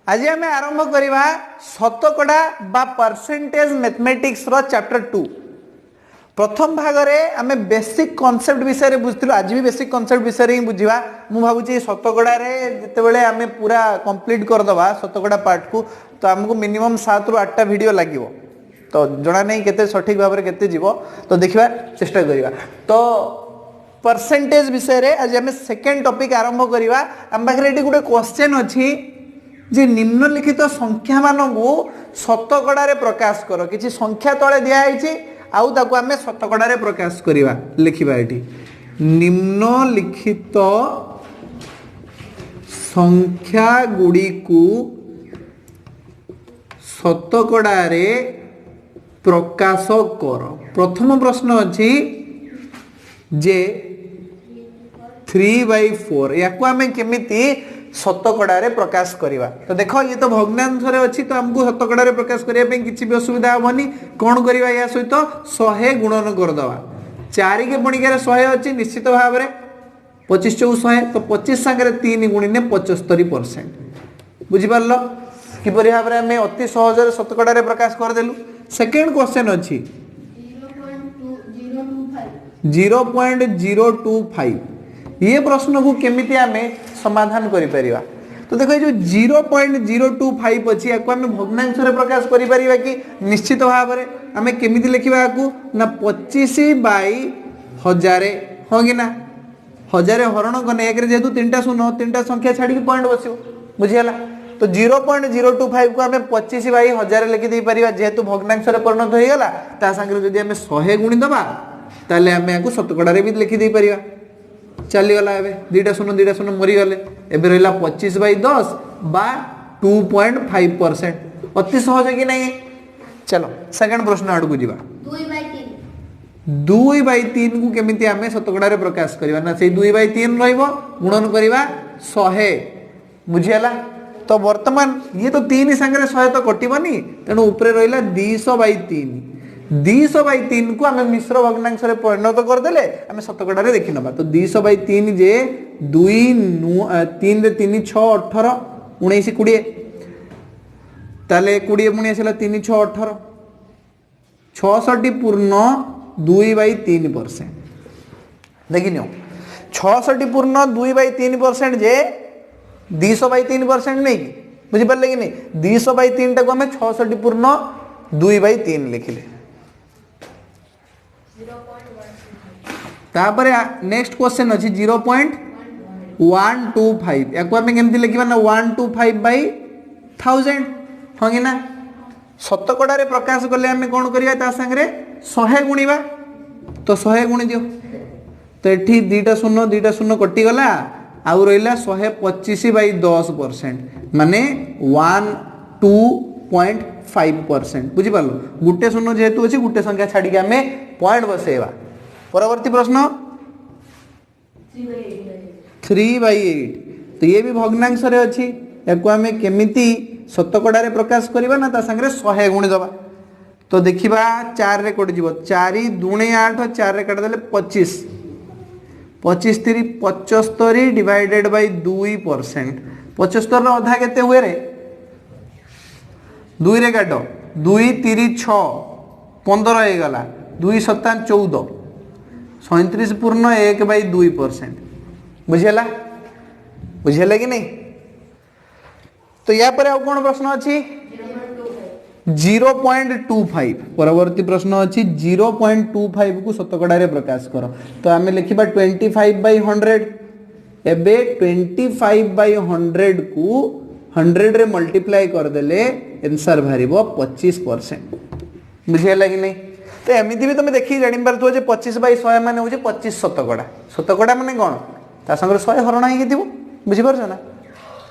आज आम आरंभ करवा शतकड़ा बा परसेंटेज मैथमेटिक्स रो चैप्टर 2 प्रथम भाग में आम बेसिक कॉन्सेप्ट विषय बुझलु। आज भी बेसिक कॉन्सेप्ट विषय ही बुझा। मु भावुची शतकड़ा जितेबाला आम पूरा कंप्लीट करदे शतकड़ा पार्ट को तो आमको मिनिमम 7 ରୁ 8टा वीडियो लगे तो जना नहीं केते सठिक भाव में केते जीव तो देखा चेष्टा करवा। तो परसेंटेज विषय रे आज आम सेकेंड टॉपिक आरंभ करवा। आम पाखे ये गोटे क्वेश्चन अच्छी जे निम्नलिखित संख्या मानू शतकड़ा प्रकाश कर किसी संख्या तले दिखाई आउ ताकू आमे शतकड़ा प्रकाश करवा। लिखिबा एठी निम्नलिखित संख्या गुड़ी को शतकड़ा प्रकाश कर। प्रथम प्रश्न अच्छी जे 3/4 या आमे केमिति शतकड़ा प्रकाश करवा। तो देखो ये तो भग्नांश अच्छी तो हमको शतकड़ा प्रकाश करने किसी भी असुविधा हेनी। कौन करवा या सहित 100 गुणन करदे 4 के पणिकार 100 अच्छी निश्चित भाव में 25 × 100 तो 25 सांगे 3 गुणिले 75%। बुझिपार किपरि भाव में आम अति सहज शतकड़ा प्रकाश करदेलु। सेकेंड क्वेश्चन अच्छी 0.025 ये प्रश्न को केमिति आमे समाधान करि परिबा। तो देखो ये जो 0.025 अच्छी या आम भग्नांश प्रकाश करि परिबा कि निश्चित भाव में आम केमिति लिखिबा ना 25/1000 हाँ कि ना 1000 हरण कने एक जेहेतु 3टा शून्य 3टा संख्या छाड़ी पॉइंट बसियो। बुझीगला। तो 0.025 को आम 25/1000 लिखि दे परिबा जेहेतु भग्नांश परिणत हो गला ता संगे जदि आम 100 गुणी दबा ताले आम याकू शतकड़ा भी लिखि दे परिबा। चलीगला ए 2टा शून्य मरीगले एबे रहा 25/10 बा 2.5%। अति सहज कि नहीं। चलो सेकंड प्रश्न आड़ को जीवा 2/3 को केमिति आमे शतकड़ा प्रकाश करवा ना से 2/3 रहिबो गुणन करवा 100। बुझीगला। तो वर्तमान ये तो 3 संगे 100 तो कटिबनी तेणु ऊपर रहा 200/3 200/3 को आम मिश्र भग्नांश परिणत करदे आम शतकड़ा देखी ना। तो 200/3 जे 2 3 रे 3 6 18 19 20 ताले 20 पुणी आसला 3 6 18 66 पूर्ण 2/3%। देखी नियो 66 पूर्ण 2/3% जे 200/3% नहीं कि बुझीपारे कि नहीं 200/3 टाक आम 66 पूर्ण 2/3 लिखिले। तापरे नेक्स्ट क्वेश्चन अच्छी 0.125 या आम केमती लिखा ना 125/1000 हाँ कि ना। शतकड़ा प्रकाश कले आम कौन करवा सांगे 100 गुणिबा तो 100 गुणी दियो तो ये 2टा शून्य कटिगला आउ रहा 125/10% माने 2.5%। बुझीपार गोटे शून्य जेहेतु अच्छी गोटे संख्या छाड़ी आम पॉइंट बसेवा। परवर्ती प्रश्न 3/8 तो ये भी भग्नांश अच्छी या आम केमिति शतकड़ा प्रकाश करवा ना ता संगे 100 गुणी दबा। तो देखा 4 रे कटि जीव 4 दूणे 8 4 रे काटिदेले 25 25 3 75 डिवाइडेड बाय 2%। 75 अधा केते हुए रे 2 रे काट 2 3 6 15 हो गला 2 7 14 37 पूर्ण 1/2%। बुझेला बुझेला कि नहीं। तो या पर आउ कौन प्रश्न अच्छी 0.25 परवर्ती प्रश्न अच्छी 0.25 को शतकड़ा प्रकाश कर। तो आम लिखा 25/100 एबे 25/100 को 100 रे मल्टीप्लाई करदेले आंसर बाहर 25%। बुझेगा कि नहीं। तो एमती भी तुम देखिए जानी पार्थ 25/100 मान हूँ 25 शतकड़ा। शतकड़ा माने कौन ता संगे 100 हरण हो बुझीपार ना।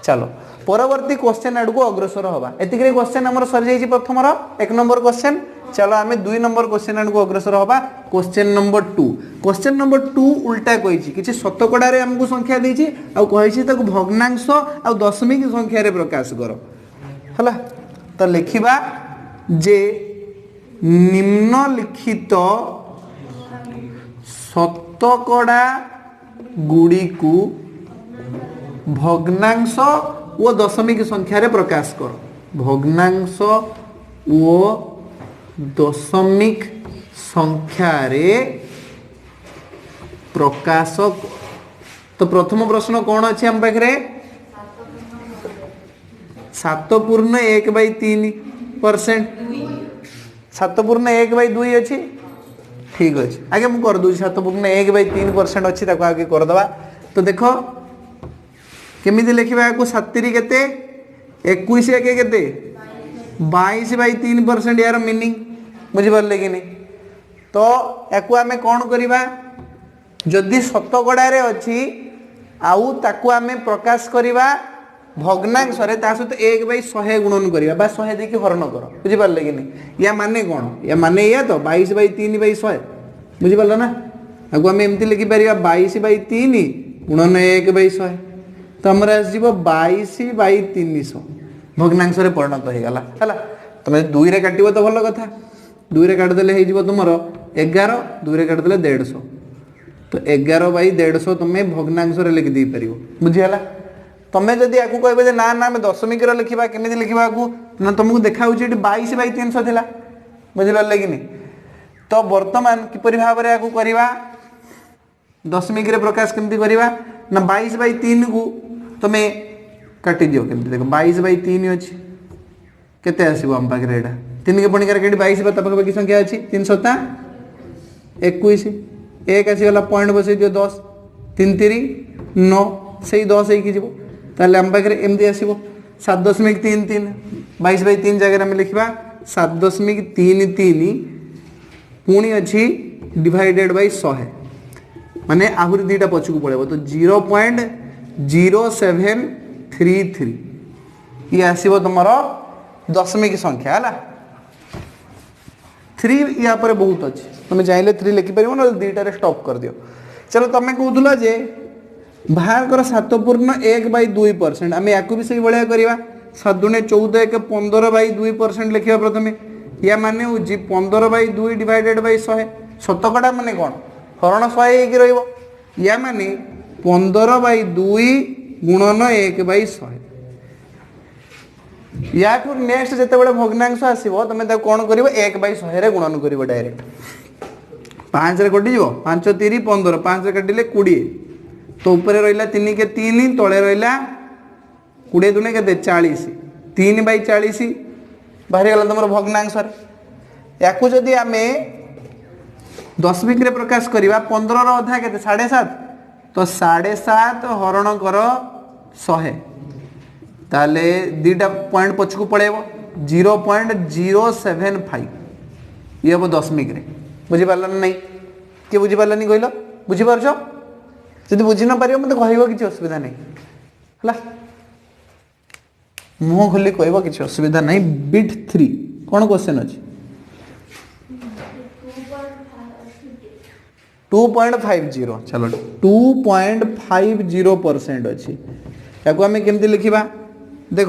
चलो परवर्ती क्वेश्चन आड़ को अग्रसर हवा। एतिक क्वेश्चन आमर सरी जाइए प्रथम 1 नंबर क्वेश्चन। चलो आम 2 नंबर क्वेश्चन आड़ को अग्रसर हवा। क्वेश्चन नंबर 2 क्वेश्चन नंबर 2 उल्टा कही कि शतकड़ा आमको संख्या देती भग्नांश आ दशमिक संख्या प्रकाश कर है। तो लिखा जे निम्नलिखित शतकड़ा गुड़ी को भग्नांश वो दशमिक संख्या रे प्रकाश कर भग्नांश वो दशमिक संख्या रे प्रकाश तो प्रथम प्रश्न कौन अच्छे हम पाखे 7.1/3% 7.1/2 अच्छी ठीक अच्छे आगे मुझे कर दूँ 7.1/3% अच्छी आगे करदे तो देख केमी लिखा या 7 केते 21 एके केते 22/3% यार मीनिंग बुझिपारे कि नहीं तो या आम कौन करवा जदि शतकड़े अच्छी आउ ताकू आम प्रकाश करवा भग्नांश सहित 1/100 गुणन करवा 100 देकी हरण कर बुझिपारे कि नहीं या माने कौन या माने या तो 22/3/100 बुझिपार ना आगु आम एमती लिखिपर 22/3 गुणन 1/100 तो आमर आसो 22/300 भग्नांश परिणत हो गला है तुम 2 रे काट तो भल कथा 2 रे काटिदेले हो तुम 11 2 रे काटिदेले 150 तो 11/150 तुम्हें भग्नांश लिखि दे पार बुझीगला तुम्हें जदि या कह ना ना आम दशमिक लिखा केमी लिखा ना तुमको देखा 22/300 था बुझिपारे कि नहीं तो बर्तमान किपर भाव में या करवा दशमिक प्रकाश केमती करवा ना 22/3 को तुम्हें काटी दियो केमती देख 22/3 अच्छी केते आसीबो हम पाखे एटा 3 के पणिकार केटी 22 पाखापाखि संख्या अच्छी 3 7 21 एक आसीगला पॉइंट बसई दियो 10 3 3 9 से 10 हो ताले हम पाखे एमती आसीबो 7.33 22/3 जगह आम लिखा 7.33 पुणी अच्छी डिवाइडेड बाय 100 माने आहुरी दीटा पछकू पड़ेबो तो 0.0733 ये आसीबो तुमरो दशमिक संख्या है 3 या पर बहुत अच्छे तुम चाहिए 3 लिखिपर ना दुईटार स्टॉप कर दियो चलो तुम कहला जे बाहर कर 7.1/2% आम या भी से भाया करवा 7 × 14 = 15/2% लिखा प्रथम या माने हूँ 15/2 डिवाइडेड बाय 100 शतकड़ा माने कौन हरण 100 हो या माने 15/2 गुणन 1/100 या नेक्स्ट जिते बड़े भग्नांश आसो तुम कौन कर 1/100 गुणन कर डायरेक्ट 5 रे कटि 5 3 15 5 रे काटिले 20 तो ऊपर रहा 3 के 3 तले रहा 20 दुने के 40 3/40 बाहरी गला तुम भग्नांश या जदि आम दशमिक प्रकाश करवा 15 अधा के 7.5 तो 7.5 हरण कर 100 ताले दीटा पॉइंट पछकू पड़ेबो 0.075 ये हम दशमिक बुझीपार ना नहीं किए बुझीपारानी कहल बुझीपार जब बुझी न पार मत कह कि असुविधा नहीं है मुह खोली कह कि असुविधा नहीं बिट 3 कौन क्वेश्चन अच्छी 2.50 चलो 2.50% अच्छी या आम केमती लिखा देख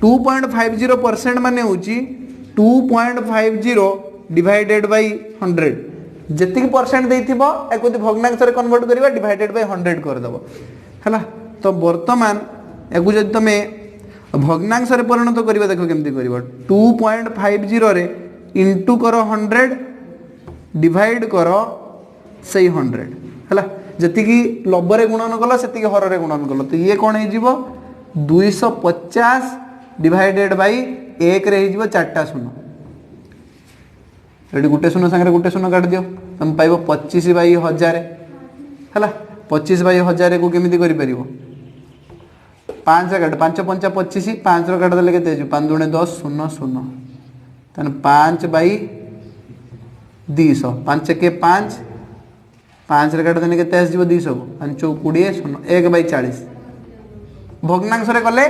2.50% माने हूँ 2.50 डिवाइडेड बाय 100 जी परसेंट देथिबो एको भग्नांश रे कन्वर्ट करबा डिवाइडेड बाय 100 कर देबो हैला तो वर्तमान एको जदि तमे भग्नांश रे परिणत करबा देखो केमती करबो 2.50 रे इनटू करो 100 डिवाइड करो से 100 हैला जति की लब रे गुणन कलो सेति की हर रे गुणन कलो तो ये कोन हे जीवो 250 डिवाइडेड बाय 1 रे हे जीवो 4टा शून्य रेडी गोटे शून्य संगे गोटे शून्य काट दियो तुम पाइबो 25/1000 हैला 25/1000 को केमिति करि परिबो 5 काट 5 5 25 5 रो काट देले केते 5 दुणे 10 0 0 तन 5/200 5 के 5 5 रे काट देने केते आसीबो 200 5 20 0 1/40 भग्नांश रे कले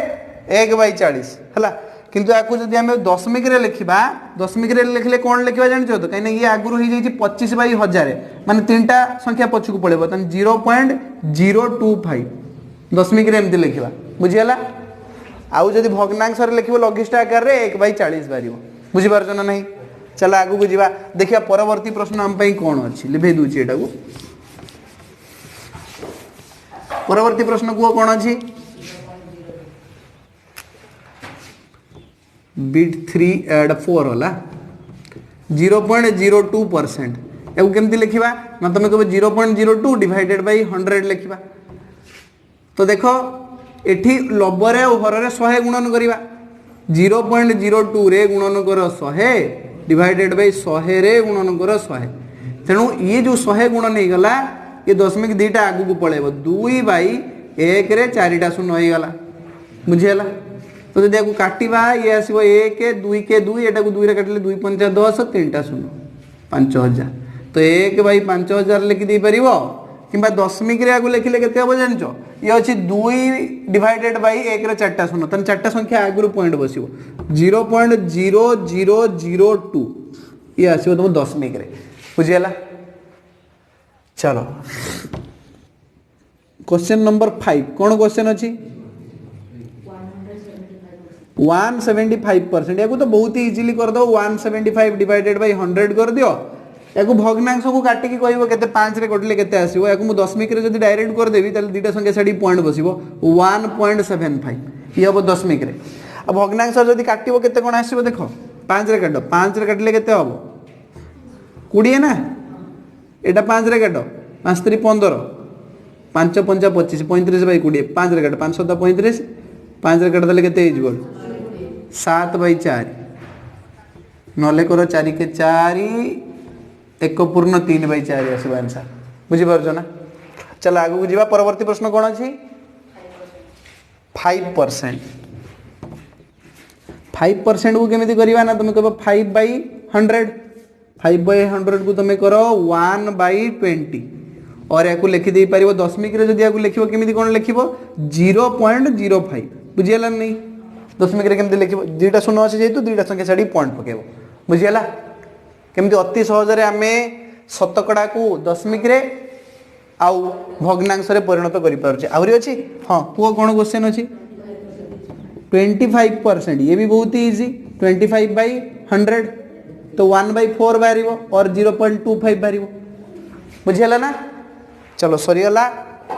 1/40 हैला किंतु आकु जदि आमे दशमिक रे लिखिबा दशमिक रे लिखले कोन लिखिबा जानिछो तो कहीं ये आगुरु हो जाई 25/1000 माने तीनटा संख्या पछकु पड़ेबो तन 0.025 दशमिक रे एमति लिखिबा बुझियला आउ जदि भग्नांश रे लिखिबो लघिष्ठ आकार रे 1/40 बारिबो बुझि पारछ ना नहीं चला आगु को जीवा देखिया परवर्ती प्रश्न हम पई कोन अछि लिभे दूची एटा को परवर्ती प्रश्न को कोन अछि बिट 3 एड 4 होला 0.02%। एगो केमती लिखिबा ना तुम कह 0.02 डिवाइडेड बाय 100 लिखिबा। तो देखो एठी लबरे और हररे 100 गुणन करिबा 0.02 रे गुणन कर 100 डिवाइडेड बाय 100 रे गुणन कर 100। तेणु ये जो 100 गुणन हो गला ये दशमिक दीटा आगु को पळेबो 2 बाय 1 रे 4टा शून्य हो गला बुझियला। तो जदि आपको काटिबा ये आसीबो 1 2 के 2 एटा को 2 रे काटले 2 5 10 3टा शून्य 5000। तो 1 बाय 5000 लिखि दे परिबो किंबा दशमिक रे आगु लिखिले केते हो जानचो ये अछि 2 डिवाइडेड बाय 1 रे 4टा शून्य तन 4टा संख्या आगु पॉइंट बसिबो 0.0002 ये आसीबो तुम दशमिक रे बुझियला। चलो क्वेश्चन नंबर 5 कौन क्वेश्चन अच्छी 175%। या तो बहुत ही इजीली कर दो 175 डिवाइडेड बाय 100 कर दियो या भग्नांश को काटिकी कहबो केते 5 रे कटले केते आसीबो या मु दशमिक रे जदि डायरेक्ट कर देबी ताले दुटा संख्या छाडी पॉइंट बसिबो 1.75 ये हम दशमिक रे। अब भग्नांश जदि काटिबो केते कोन आसीबो देखो 5 रे काटो 5 रे काटले केते हबो 20 ना एटा 5 रे काटो 5 3 15 5 5 25 35 बाय 20 5 रे काटो 5 7 35 5 रे काट देले केते हो जिवो 7 बाय 4 नले करो 4 के 4 1.3 बाय 4 आसीबो आंसर बुझि परछो ना। चल आगु को जीवा परवर्ती प्रश्न कोन अछि 5%। 5% को केमिति करिवा ना तुम कहबो 5 बाय 100 5 बाय 100 को तुम करो 1 बाय 20 और या लिखि दे पारिबो दशमिक रे जदि या लिखिबो केमिति कोन लिखिबो 0.05 बुझियला नहीं दशमिक रे केमिति लिखिबो दुटा शून्य अछि जेतु दुटा संख्या छाडी पॉइंट पकेबो बुझियला केमिति अति सहज रे आमे शतकड़ा को दशमिक रे आउ भग्नांश रे परिणत करि पारछे आउरी अछि। हां को कोन क्वेश्चन अछि 25% ये भी बहुत ही इजी 25 बाय 100 तो 1/4 बारिबो और 0.25 बारिबो बुझियला ना। चलो सरीगला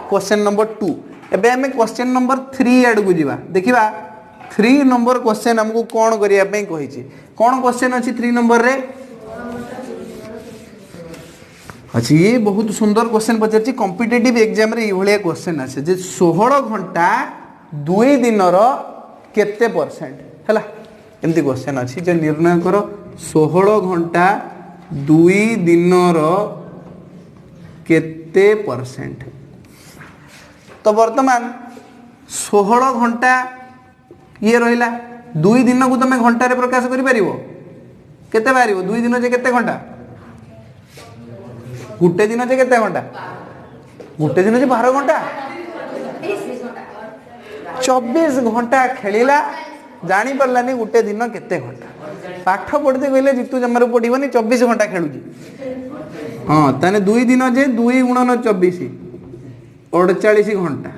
क्वेश्चन नंबर 2 एबे हमें क्वेश्चन नंबर 3 एड को जीवा देखिबा 3 नंबर क्वेश्चन हमको कोन करिया पे कहिछि कोन क्वेश्चन अछि 3 नंबर रे अच्छा ये बहुत सुंदर क्वेश्चन पचारछि कॉम्पिटिटिव एग्जाम रे ई भलिया क्वेश्चन आसे जे 16 घंटा 2 दिन रो केते परसेंट हला एमती क्वेश्चन अछि जे निर्णय करो 16 घंटा 2 दिन रो केते परसेंट। तो वर्तमान 16 घंटा ये रहिला 2 दिन को तुम घंटा रे प्रकाश करि परिबो केते बारिबो 2 दिन जे केते घंटा गुटे दिन जे केते घंटा गुटे दिन जे 12 घंटा 24 घंटा खेलिला जानी परलानी गुटे दिन केते घंटा पाठ पढ़ते कहले जितु जमार पढ़िबनी 24 घंटा खेलुजी। हाँ ताने 2 दिन जे 2 गुणन 24 48 घंटा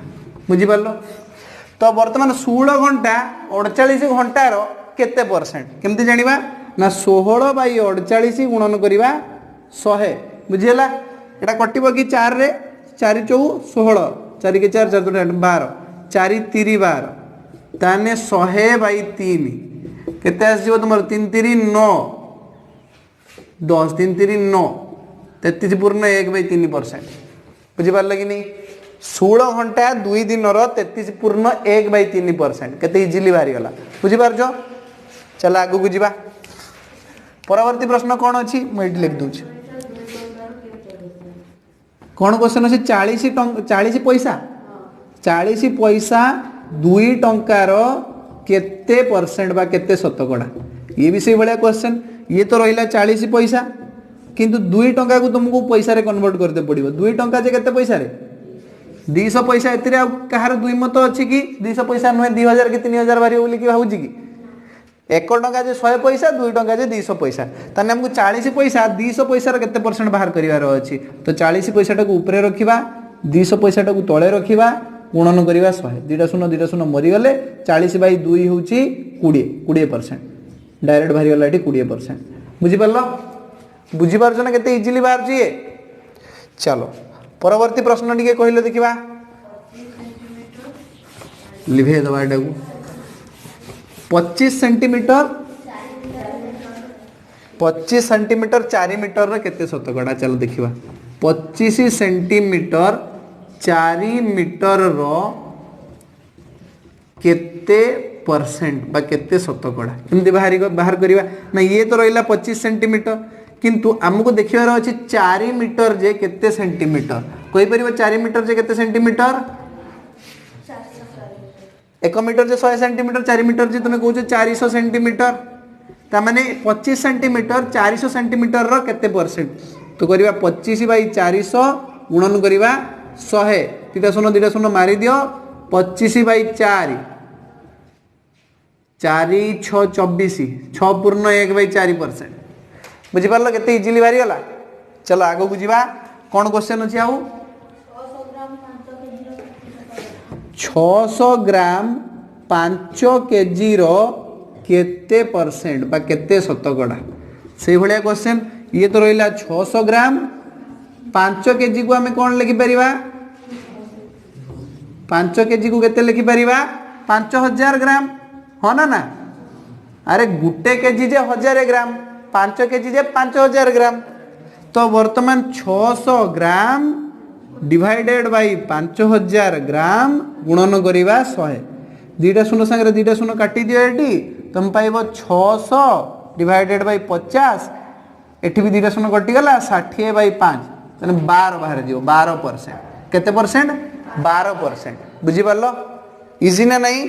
बुझी पारलो। तो वर्तमान 16 घंटा 48 घंटार केते परसेंट केमती जानिबा ना 16 बाय 48 गुणन करिबा 100 बुझियला एटा कटिबो कि 4 रे 4 4 16 4 के 4 4 12 4 3 12 ताने 100 बाय 3 केते आसीबो तुमर 3 3 9 10 3 3 9 33.1/3% बुझी पारला कि नहीं 16 घंटा 2 दिन 33.1/3% केते इजीली बाहरी गला बुझी पारजो। चल आगु को जीवा परवर्ती प्रश्न कोन अछि मैं लिख दूछ कोन क्वेश्चन अछि 40 पैसा 40 पैसा 2 टंकार केते परसेंट बा केते शतकड़ा ये भी से बड़ा क्वेश्चन ये तो रहिला 40 पैसा किंतु 2 टंका को तुमको पैसा रे कन्वर्ट करते पड़िबो 2 टंका जे केते पैसा रे 200 पैसा एतिरे कहार दुई मत अछि कि 200 पैसा नुहे 2000 कि 3000 बारी बोली कि भाउजी कि 1 टंका जे 100 पैसा 2 टंका जे 200 पैसा ताने हमको 40 पैसा 200 पैसा रे केते परसेंट बाहर करिवार अछि तो 40 पैसा टाको ऊपरे रखिबा 200 पैसा टाको तळे रखिबा गुणन करिवा 100 दुटा शून्य मरि गले 40 बाय 2 होउची 20% डायरेक्ट बाहरी गला एठी 20% बुझी परलो बुझी पारछ ना केते इजीली बाहर छी। चलो परवर्ती प्रश्न टिके कहिलो देखिबा लिभे दबा एटा को 25 सेंटीमीटर 4 मीटर रो केते शतकड़ा चलो देखिबा 25 सेंटीमीटर 4 मीटर रो केते परसेंट बा केते शतकड़ा केमती बाहर करिबा ना ये तो रहिला 25 सेंटीमीटर किंतु हमको देखिबार अछि 4 मीटर जे केते सेंटीमीटर कोइ परिबा 4 मीटर जे केते सेंटीमीटर 1 मीटर जे 100 सेंटीमीटर 4 मीटर जे तुमे कहू 400 सेंटीमीटर ता माने 25 सेंटीमीटर 400 सेंटीमीटर रो केते परसेंट तो करिबा 25 बाई 400 गुणन करिबा 100 तीटा शून्य मारी दियो 25 बाई 4 4 6 24 6 पूर्ण 1 बाई 4% बुझी पारलो केते इजीली बारी गला चलो आगो को जीवा कोन क्वेश्चन अछि आउ 600 ग्राम 5 केजी रो केते परसेंट बा केते शतकड़ा से भलिया क्वेश्चन ये तो रहिला 600 ग्राम 5 केजी को हमें कौन लिखि परिबा 5 केजी को केते लिखि परिबा 5000 ग्राम हो ना अरे गुटे केजी जे 1000 ग्राम 5 केजी जे 5000 ग्राम तो वर्तमान 600 ग्राम डिवाइडेड बाई 5000 ग्राम गुणन करिबा 100 दुईटा शून्य संगे दुईटा शून्य काटी दियो एटी तुम पाइब 600 डिवाइडेड बाई 50 एठी भी दुईटा शून्य कटि गला 60 बाई 5 तने 12 बाहर दियो 12% केते परसेंट 12% बुझी पारलो इजी ना नहीं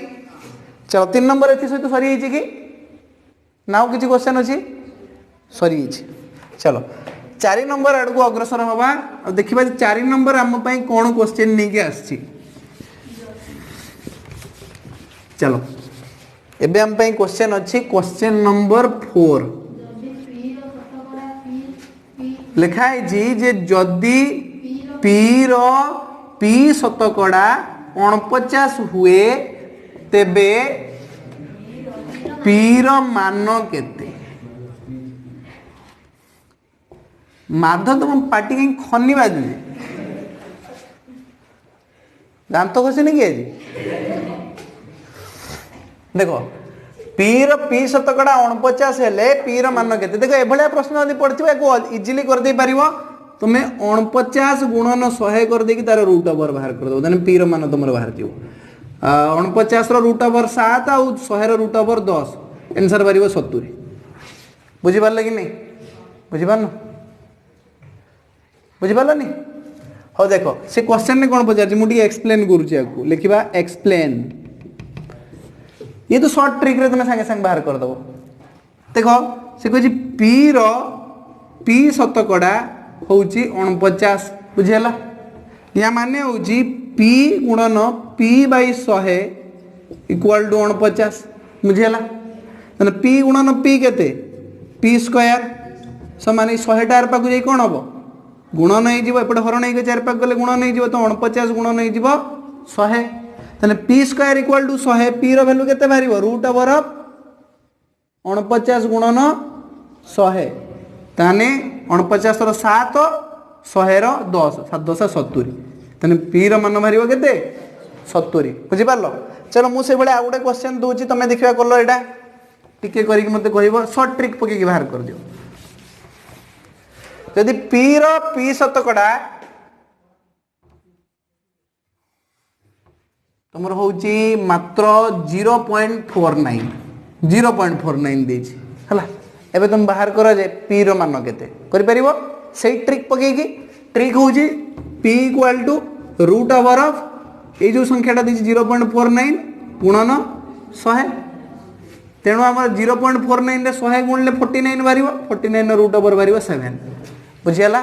चलो 3 नंबर एथि सहित सरी हिची कि नाउ किछि क्वेश्चन अछि सरी हिची चलो 4 नंबर आड़ को अग्रसर हवा और देखिबा 4 नंबर हम पई कोन क्वेश्चन नै के आछि चलो एबे हम पई क्वेश्चन अछि क्वेश्चन नंबर 4 लिखा है जी जे जदी पी रो पी शतकड़ा 49 हुए तेबे पी रो मान केते माधव तुम पार्टी कहीं खनी बाजू दाम तो खुशी नहीं किया जी देखो पी रो पी शतकड़ा 49 हेले पी रो मान केते देखो एभलिया प्रश्न यदि पड़थिबो एको इजीली कर दे पारिबो तुमे 49 गुणन 100 कर दे कि तार रूट ओवर बाहर कर दो देन पी रो मान तुमर बाहर दियो 49 रो रूट ओवर 7 आ 100 रो रूट ओवर 10 आंसर बारिबो 70 बुझी पारले कि नहीं बुझी पारनो बुझी पारलो नहीं हो देखो से क्वेश्चन ने कोन पचार मुझे एक्सप्लेन करूची आपको लिखिबा एक्सप्लेन ये तो शॉर्ट ट्रिक रे तुम संगे संग बाहर कर दो देखो से कहछि पी रो पी शतकड़ा होउची 49 बुझियला या माने होउची पी गुणन पी बाई 100 इक्वल टू 49 बुझियला तने पी गुणन पी केते पी स्क्वायर समान 100 टार पाकु जाई कोन हबो गुणन नहीं जीवो एपटे हरण नहीं के चार पाक गले गुणन नहीं जीवो तो 49 गुणन नहीं जीवो 100 तने P square equal to 100 P रो वैल्यू केते बारिबो रूट ओवर ऑफ 49 गुणन 100 ताने 49 रो 7 100 रो 10 7 10 70 तने पी रो मान बारिबो केते 70 बुझी पारलो चलो मु से बळे आ गुटे क्वेश्चन दोची तमे देखिबा करलो एटा टिके करी कि मते कहइबो शॉर्ट ट्रिक पके कि बाहर कर दियो यदि पी रो पी शतकड़ा तुमर होउची मात्र 0.49 देछि हला एबे तुम बाहर करो जे पी रो मान केते करि परिबो सेही ट्रिक पके कि ट्रिक होउची p equal to root over of A जो संख्याटा देछि 0.49 गुणन 100 तेणु आम 0.49 रे 100 गुणले 49 बारिबो 49 रो रूट ओवर बारिबो 7 बुझियला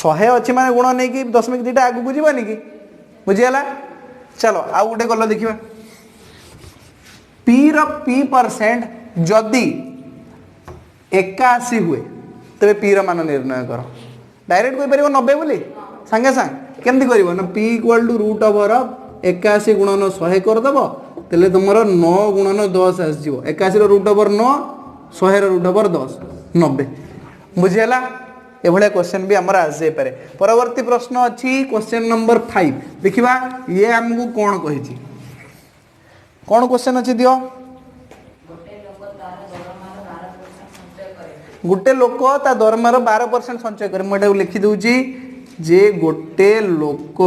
100 अछि माने गुण नै कि दशमिक दिटा आगु बुझिबानी कि बुझियला चलो आ गुटे गलो देखिबा p रो p परसेंट जदी 81 हुए तबे p रो मान निर्णय करो डायरेक्ट कोइ परिबो 90 बोली संगे संग केमति करिवो ना p equal to root over of 81 गुणन 100 कर दबो तले तुमरो 9 गुणन 10 आस जिवो 81 रो रूट ओवर 9 100 रो रूट ओवर 10 90 बुझियला ए भले क्वेश्चन भी हमरा आ जाय पारे परवर्ती प्रश्न अछि क्वेश्चन नंबर 5 देखिबा ये हमकु कोन कहि छी कोन क्वेश्चन अछि दियो गोटे लोक ता दरमार 12% संचय करे मुझे लिखी दूची जे गोटे लोक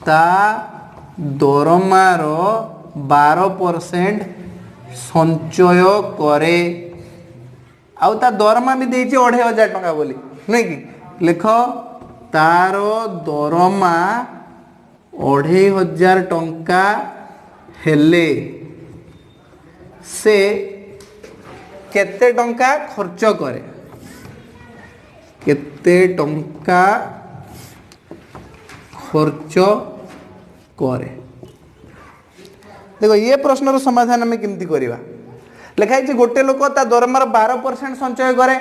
ता दरमार 12% संचय करे आउ ता दरमा भी देछि 2500 टका बोली नहीं कि लिख तार दरमा 2500 टंका हेले से केते टंका खर्च करे केते टंका खर्च करे। देखो ये प्रश्न समाधान आम केमती करवा लिखाई गोटे लोक ता दरमार 12% संचय करे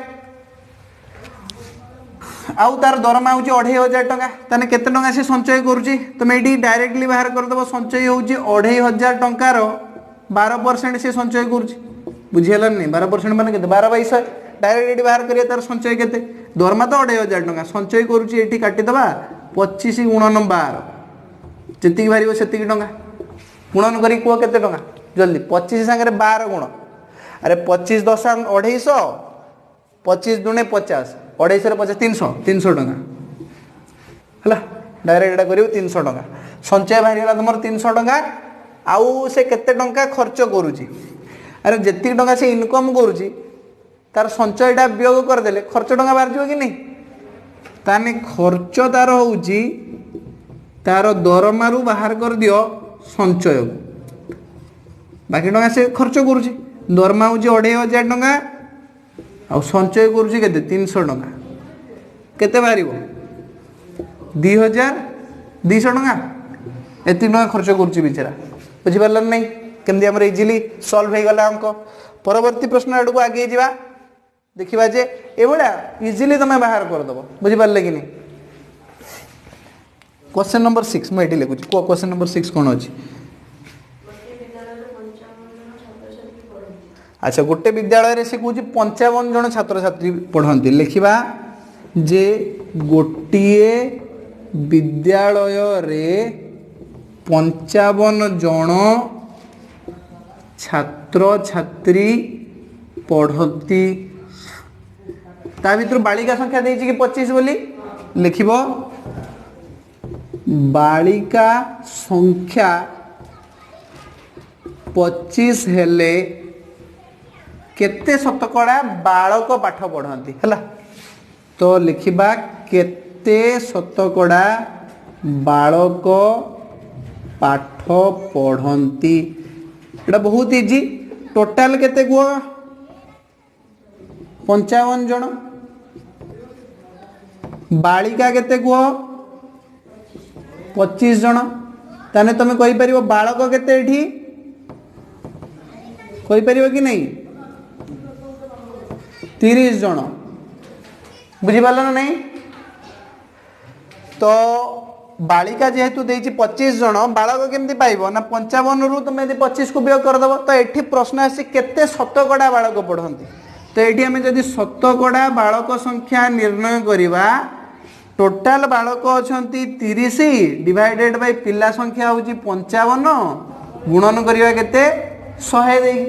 आउ तार दरमा हूँ 2500 टका ताने केते टंका से संचय करुच्ची तुम ये डायरेक्टली बाहर करदेव संचय हूँ 2500 टंकार 12% से संचय करुच्ची बुझीगला नहीं 12% मैंने के 12/100 डायरेक्ट ये बाहर करिए तार संचय केते दरमा तो 2500 टका संचय करुच्ची ये काटिदेवा 25 × 12 जी बाहर से टका गुणन करी कह केते टका जल्दी 25 सांगे 12 गुण अरे 25 10 250 25 दूने 50 250 50 300 टका है डायरेक्ट कर 300 टका संचय बाहर तुम 300 टका आउ से केते टंका खर्च करुच्ची अरे जी टंका से इनकम करुच्ची तार संचयटा वियोग करदे खर्च टंका बाहर जाए कि नहीं ताने खर्च तार हूँ तार दरमारू बाहर कर दियो संचय बाकी टंका से खर्च करुच्ची दरमा हूँ 2500 टंका आ संचय करुच्ची केते 300 टंका केते बाहर 2200 टंका एति टंका खर्च करुच्ची बेचारा बुझीपार नहीं केमती आम इजिली सल्व हो गला अंक परवर्ती प्रश्न आड़ को आगे जा देखा जे एभा इजिली तुम बाहर करदेव बुझीपारे कि नहीं। क्वेश्चन नंबर 6 मुझे लिखुची क्वेश्चन नंबर 6 कौन अच्छी अच्छा गोटे विद्यालय से कौन 55 जन छात्र छात्री पढ़ती लिखा जे गोटे विद्यालय रे 55 जन छात्र छात्री पढ़ती ता भीतर बालिका संख्या देछि कि 25 बोली लिखिब बालिका संख्या 25 हेले केते शतकड़ा बालक पाठ पढ़ती है तो लिखिबा केते शतकड़ा बालक पाठ पढ़ती एटा बहुत इजी टोटाल केते कह 55 जन बालिका केते कह 25 जन ताने तुम कहि परिबो बालक केते एठी कहि परिबो कि नहीं 30 जन बुझी पाल ना नहीं तो बालिका जेहेतु देछि 25 जन बालक केमती पाइबो ना 55 रु तुम यदि 25 को वियोग करदेव तो एठी प्रश्न आसी केते शतकड़ा बालक पढ़ती तो ये आम जदि शतकड़ा बालक संख्या निर्णय करिबा टोटाल बालक अछंती 30 डिवाइडेड बाय पिला संख्या होची 55 गुणन करिबा केते 100 देई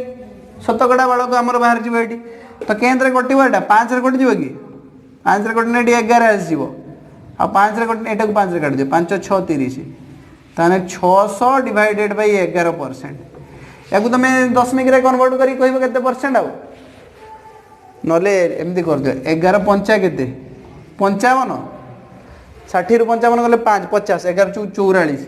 शतकड़ा बालक हमर बाहर जीव एठी तो केंद्र कटिबो एटा 5 रे कटि जीव कि 5 रे कटने एटी 11 आसी जीव आ 5 रे कटने एटा को 5 रे काट दियो 5 6 30 ताने 600 डिवाइडेड बाय 11% याकू तुम दशमिक रे कन्वर्ट करी कहबो केते परसेंट आउ नले एमती कर दियो 11 पंचा केते 55 60 रु 55 गले 5 50 11 44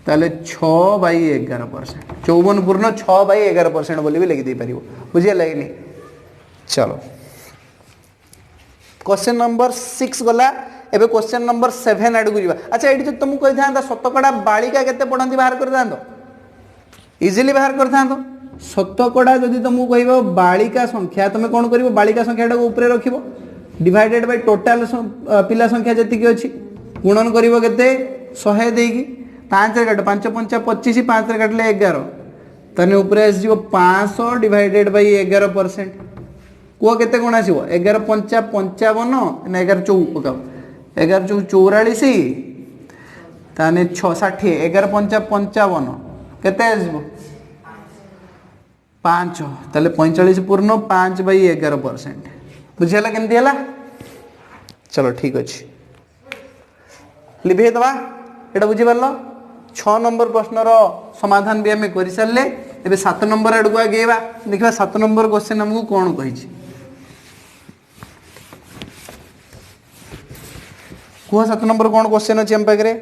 ताले 6/11% 54 पूर्ण 6/11% बोली भी लिखि दे परिबो बुझिया लागनी। चलो क्वेश्चन नंबर 6 गला एबे क्वेश्चन नंबर 7 आड़ को जीवा अच्छा एठी तुमको कहि थांदा शतकड़ा बालिका केते पढ़ंती बाहर कर दांदो इजीली बाहर कर थांदो शतकड़ा जदि तुमको कहबो बालिका संख्या तुम कौन करिवो बालिका संख्याटा को ऊपर रखिवो डिवाइडेड बाय टोटल पिला संख्या जति की अछि गुणन करिवो केते 100 देगी 5 रे काट 5 5 25 5 रे काटले 11 तने ऊपर आस जीवो 500 डिवाइडेड बाय 11% को केते कोन आसीबो 11 5 55 ना 11 4 पकाओ 11 4 44 ताने 6 60 11 5 55 केते आसीबो 5 ताले 45 पूर्ण 5/11%। बुझीगला केमती है? चलो ठीक अच्छे लिभे दवा एटा बुझी पारल। 6 नंबर प्रश्नर समाधान भी आम कर सारे। एबे 7 नंबर आड़ को आगेवा देखा 7 नंबर क्वेश्चन आमको कौन कही कह 7 नंबर कौन क्वेश्चन अच्छे आम पाखे।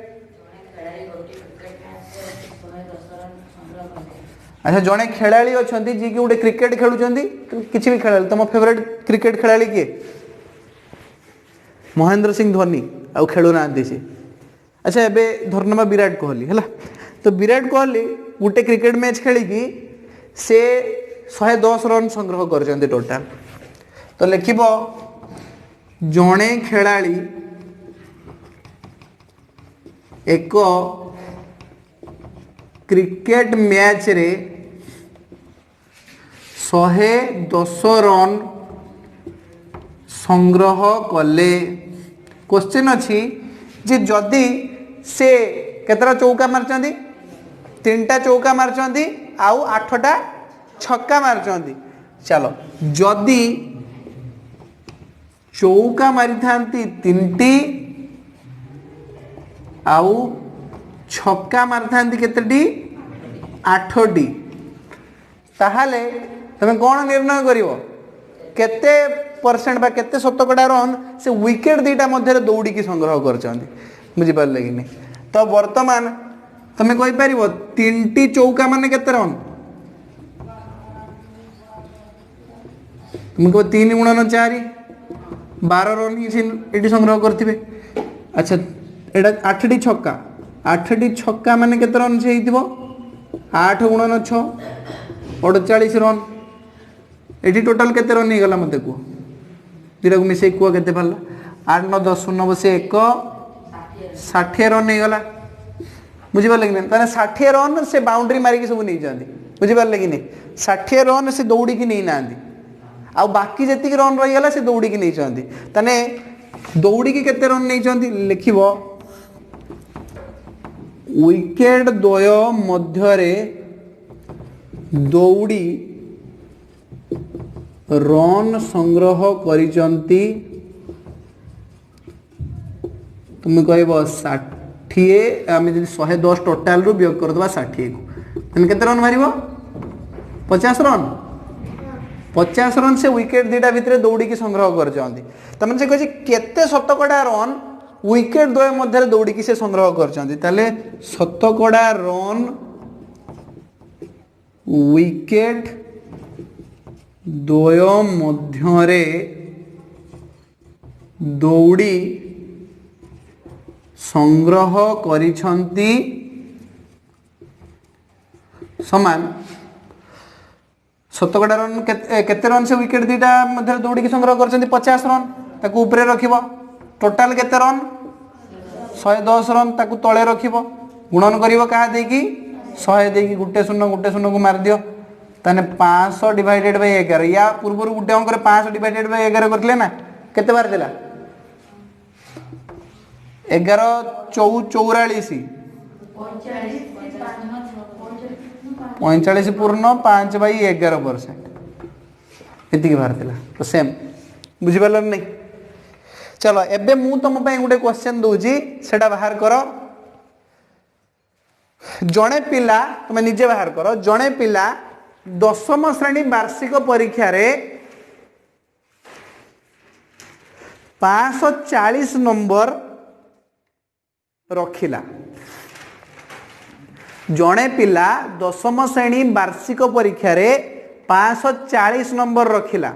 अच्छा जड़े खेलाड़ी अच्छा जी कि गोटे क्रिकेट खेलुंट किसी भी खेला तुम फेवरेट क्रिकेट खेलाड़ी किए? महेंद्र सिंह धोनी आउ खेलुना सी। अच्छा एबे धरनमा विराट कोहली है तो विराट कोहली गोटे क्रिकेट मैच खेलिकी से 110 रन संग्रह कर टोटाल। तो लिखिब जड़े खेलाड़ी एक क्रिकेट मैच रे 110 रन संग्रह कले। क्वेश्चन अच्छी जे जदि से केतरा चौका मारचंदी 3टा चौका मारचंदी आउ 8टा छक्का मारचंदी। चलो जदि चौका मारी थांती 3टी आउ छक्का मारी थांती केतेटी 8टी ताहाले तमे कौन निर्णय करिवो केते परसेंट बा केते शतकड़ा रन से विकेट दीटा मध्य दौड़ी की संग्रह करचंदी। बुझी पारले कि नहीं? तो वर्तमान तमे कहि परिबो 3टी चौका माने केते रन? तुम को 3 गुणन 4 12 रन ही एटी संग्रह करथिबे। अच्छा एटा 8टी छक्का 8टी छक्का माने केते रन से हिथिबो 8 गुणन 6 48 रन। एटी टोटल केते रन गला मते को दिरा को मिसे को केते पाला 8 9 10 9 बसे 1 60 रन नहीं गला। बुझी पारले कि नहीं? ताने 60 रन से बाउंड्री मारी के सब नहीं जांदी। बुझी पारले कि नहीं? 60 रन से दौड़ी की नहीं नांदी आ बाकी जति रन रही गला से दौड़ी की नहीं जांदी। ताने दौड़ी की केते रन नहीं जांदी लिखिबो विकेट द्वय मध्यरे दौड़ी रन संग्रह करिचंती तुम कह 60 आम 110 टोटाल रु वियोग करदे 60 को केते रन मार 50 रन 50 रन से विकेट दीटा भितर दौड़ी की संग्रह करचंती। तमन से कहि केते शतकड़ा रन विकेट द्वय मध्य दौड़ी की से संग्रह करचंती ताले शतकड़ा रन विकेट द्वय मध्यरे दौड़ी संग्रह करिछंती समान शतकड़ा रन केते रन से विकेट दीटा मध्य दौड़ी की संग्रह करछंती 50 रन ताकू ऊपरे रखिबो। टोटाल केते रन 110 रन ताकू तळे रखिबो गुणन करिवो कहा देकी 100 देकी गुटे शून्य को मार दियो ताने 500 डिवाइडेड बाय 11 या पूर्व गुटे अंक 500 डिवाइडेड बाय 11 करले ना केते बार देला 11 44 45 पूर्ण 5/11% एतिकी बाहर देला। तो सेम बुझी पारल नहीं? चलो एबे मु तुम पे गोटे क्वेश्चन दूजी सेटा बाहर करो। जड़े पिला तुम निजे बाहर करो जड़े पिला 10म श्रेणी वार्षिक परीक्षा रे 540 नंबर रखिला। जड़े पिला 10म श्रेणी वार्षिक परीक्षा रे 540 नंबर रखिला।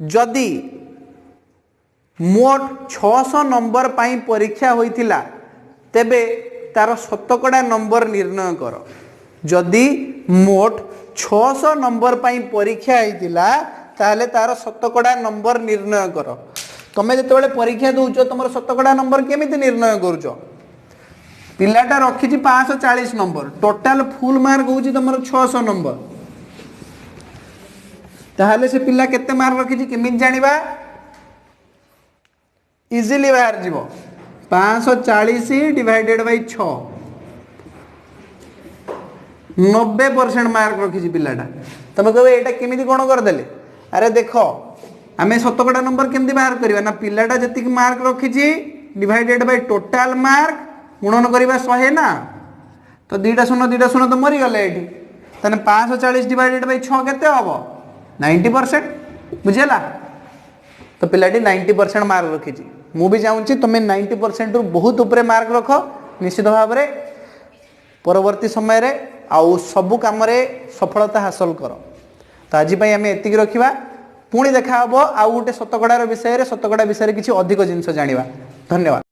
जदि मोट 600 नंबर पाई परीक्षा होइथिला तेबे तार शतकड़ा नंबर निर्णय कर। जदि मोट 600 नंबर पाई परीक्षा होइथिला ताहले तार शतकड़ा नंबर निर्णय कर। तमे जेतेबेले परीक्षा दउचो तमर शतकड़ा नंबर केमिति निर्णय करूचो? पिलाटा रखिछि 540 नंबर टोटाल फुल मार्क होउछि तमर 600 नंबर ताहले से पिला केते मार्क रखिछि केमिति जानिबा? इजिली बाहर जीवो 540 डिवाइडेड बाय 6 90% मार्क रखी पिलाटा तुम कह ये केमी कौन करदे अरे देख आम शतकड़ा नंबर केमती बाहर करवा ना पिलाटा जी मार्क रखी डिवाइडेड बाय टोटाल मार्क गुणन करवा 100 ना तो 2 शून्य तो मरीगले ये तेने 540 डिवाइडेड बाय 6 केते हम 90% बुझेगा तो पिलाटी 90% मार्क रखी मु भी चाहूँगी तुम्हें 90% रु बहुत ऊपर मार्क रख निश्चित भाव में परवर्ती समय रे आउ सबु काम सफलता हासिल कर तो आज आम एति रखा पुणी देखा आउ गोटे शतकड़ार विषय शतकड़ा विषय किसी अधिक जिनस जाना धन्यवाद।